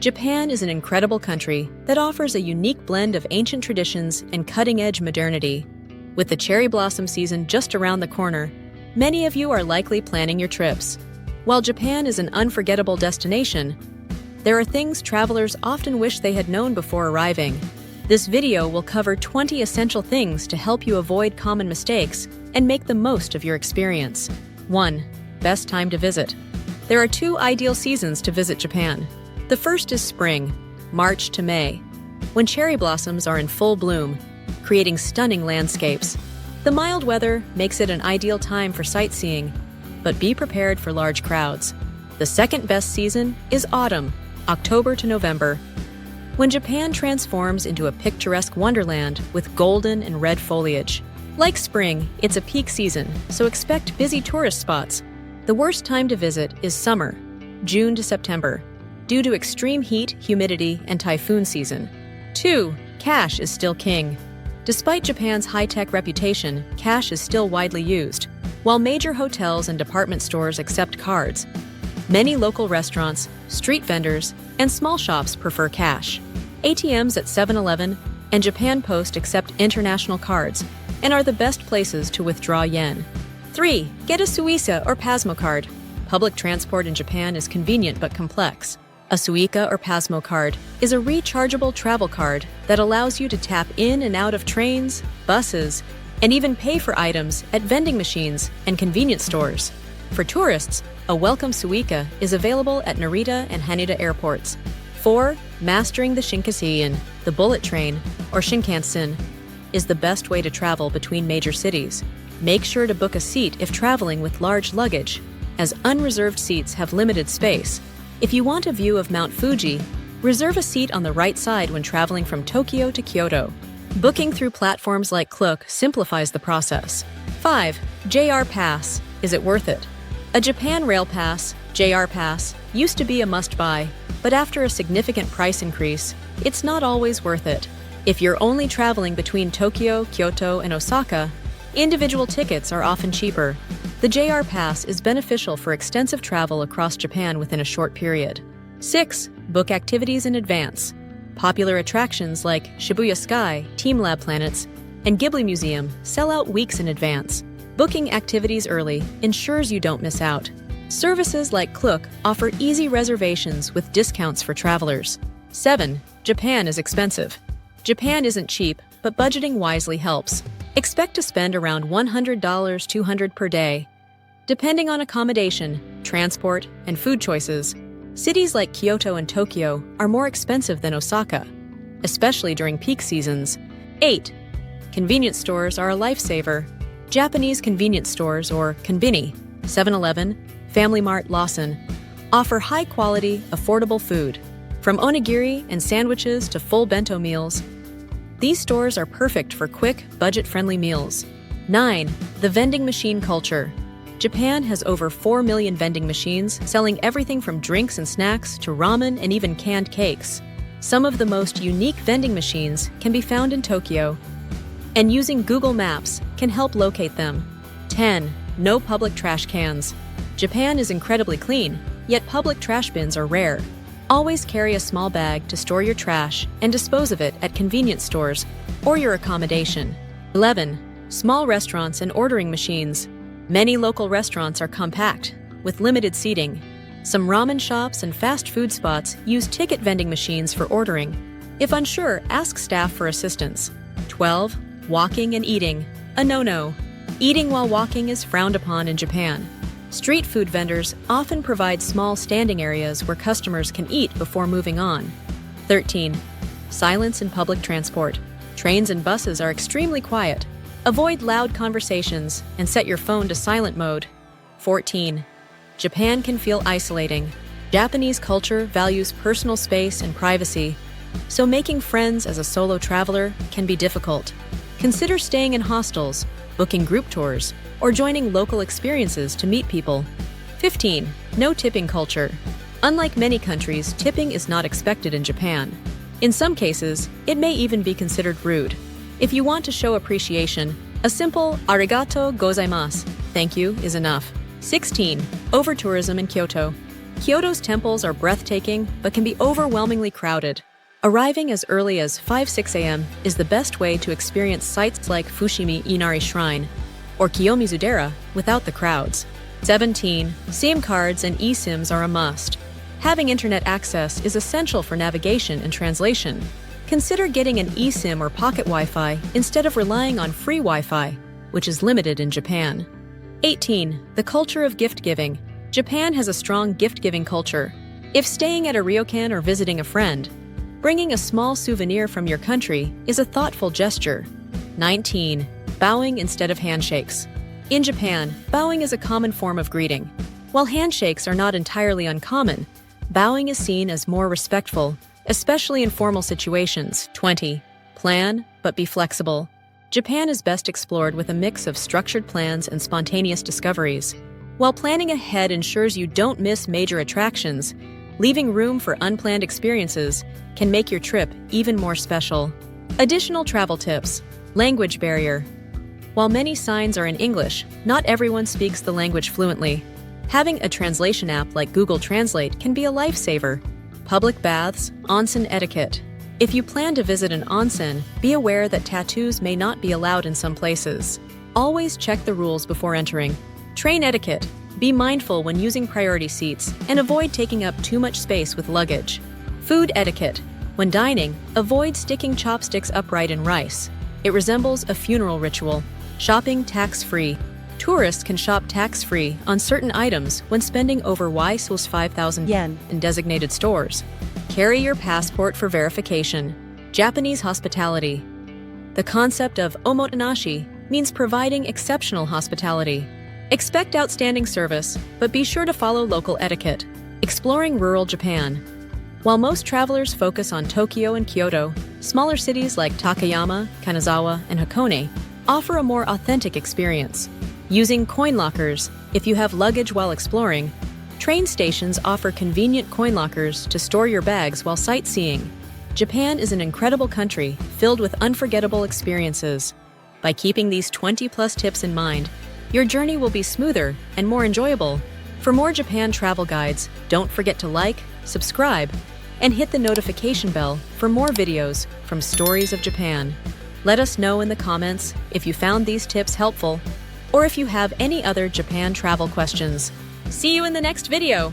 Japan is an incredible country that offers a unique blend of ancient traditions and cutting-edge modernity. With the cherry blossom season just around the corner, many of you are likely planning your trips. While Japan is an unforgettable destination, there are things travelers often wish they had known before arriving. This video will cover 20 essential things to help you avoid common mistakes and make the most of your experience. 1. Best time to visit. There are 2 ideal seasons to visit Japan. The first is spring, March to May, when cherry blossoms are in full bloom, creating stunning landscapes. The mild weather makes it an ideal time for sightseeing, but be prepared for large crowds. The second best season is autumn, October to November, when Japan transforms into a picturesque wonderland with golden and red foliage. Like spring, it's a peak season, so expect busy tourist spots. The worst time to visit is summer, June to September, due to extreme heat, humidity, and typhoon season. 2. Cash is still king. Despite Japan's high-tech reputation, cash is still widely used. While major hotels and department stores accept cards, many local restaurants, street vendors, and small shops prefer cash. ATMs at 7-Eleven and Japan Post accept international cards and are the best places to withdraw yen. 3. Get a Suica or Pasmo card. Public transport in Japan is convenient but complex. A Suica or Pasmo card is a rechargeable travel card that allows you to tap in and out of trains, buses, and even pay for items at vending machines and convenience stores. For tourists, a welcome Suica is available at Narita and Haneda airports. 4. Mastering the Shinkansen, the bullet train, or Shinkansen, is the best way to travel between major cities. Make sure to book a seat if traveling with large luggage, as unreserved seats have limited space. If you want a view of Mount Fuji, reserve a seat on the right side when traveling from Tokyo to Kyoto. Booking through platforms like Klook simplifies the process. 5. JR Pass. Is it worth it? A Japan Rail Pass, JR Pass, used to be a must-buy, but after a significant price increase, it's not always worth it. If you're only traveling between Tokyo, Kyoto, and Osaka, individual tickets are often cheaper. The JR Pass is beneficial for extensive travel across Japan within a short period. 6. Book activities in advance. Popular attractions like Shibuya Sky, Team Lab Planets, and Ghibli Museum sell out weeks in advance. Booking activities early ensures you don't miss out. Services like Klook offer easy reservations with discounts for travelers. 7. Japan is expensive. Japan isn't cheap, but budgeting wisely helps. Expect to spend around $100–200 per day. Depending on accommodation, transport, and food choices, cities like Kyoto and Tokyo are more expensive than Osaka, especially during peak seasons. 8. Convenience stores are a lifesaver. Japanese convenience stores, or konbini, 7-Eleven, Family Mart, Lawson, offer high-quality, affordable food. From onigiri and sandwiches to full bento meals, these stores are perfect for quick, budget-friendly meals. 9. The vending machine culture. Japan has over 4 million vending machines selling everything from drinks and snacks to ramen and even canned cakes. Some of the most unique vending machines can be found in Tokyo, and using Google Maps can help locate them. 10. No public trash cans. Japan is incredibly clean, yet public trash bins are rare. Always carry a small bag to store your trash and dispose of it at convenience stores or your accommodation. 11. Small restaurants and ordering machines. Many local restaurants are compact, with limited seating. Some ramen shops and fast food spots use ticket vending machines for ordering. If unsure, ask staff for assistance. 12. Walking and eating. A no-no. Eating while walking is frowned upon in Japan. Street food vendors often provide small standing areas where customers can eat before moving on. 13. Silence in public transport. Trains and buses are extremely quiet. Avoid loud conversations and set your phone to silent mode. 14. Japan can feel isolating. Japanese culture values personal space and privacy, so making friends as a solo traveler can be difficult. Consider staying in hostels, booking group tours, or joining local experiences to meet people. 15. No tipping culture. Unlike many countries, tipping is not expected in Japan. In some cases, it may even be considered rude. If you want to show appreciation, a simple "arigato gozaimasu" thank you is enough. 16. Over-tourism in Kyoto. Kyoto's temples are breathtaking but can be overwhelmingly crowded. Arriving as early as 5-6 a.m. is the best way to experience sites like Fushimi Inari Shrine or Kiyomizu-dera without the crowds. 17. SIM cards and eSIMs are a must. Having internet access is essential for navigation and translation. Consider getting an eSIM or pocket Wi-Fi instead of relying on free Wi-Fi, which is limited in Japan. 18. The culture of gift-giving. Japan has a strong gift-giving culture. If staying at a ryokan or visiting a friend, bringing a small souvenir from your country is a thoughtful gesture. 19. Bowing instead of handshakes. In Japan, bowing is a common form of greeting. While handshakes are not entirely uncommon, bowing is seen as more respectful, especially in formal situations. 20. Plan, but be flexible. Japan is best explored with a mix of structured plans and spontaneous discoveries. While planning ahead ensures you don't miss major attractions, leaving room for unplanned experiences can make your trip even more special. Additional travel tips. Language barrier. While many signs are in English, not everyone speaks the language fluently. Having a translation app like Google Translate can be a lifesaver. Public baths, onsen etiquette. If you plan to visit an onsen, be aware that tattoos may not be allowed in some places. Always check the rules before entering. Train etiquette. Be mindful when using priority seats and avoid taking up too much space with luggage. Food etiquette. When dining, avoid sticking chopsticks upright in rice. It resembles a funeral ritual. Shopping tax-free. Tourists can shop tax-free on certain items when spending over y 5,000 yen in designated stores. Carry your passport for verification. Japanese hospitality. The concept of omotenashi means providing exceptional hospitality. Expect outstanding service, but be sure to follow local etiquette. Exploring rural Japan. While most travelers focus on Tokyo and Kyoto, smaller cities like Takayama, Kanazawa, and Hakone offer a more authentic experience. Using coin lockers if you have luggage while exploring. Train stations offer convenient coin lockers to store your bags while sightseeing. Japan is an incredible country filled with unforgettable experiences. By keeping these 20+ tips in mind, your journey will be smoother and more enjoyable. For more Japan travel guides, don't forget to like, subscribe, and hit the notification bell for more videos from Stories of Japan. Let us know in the comments if you found these tips helpful or if you have any other Japan travel questions. See you in the next video!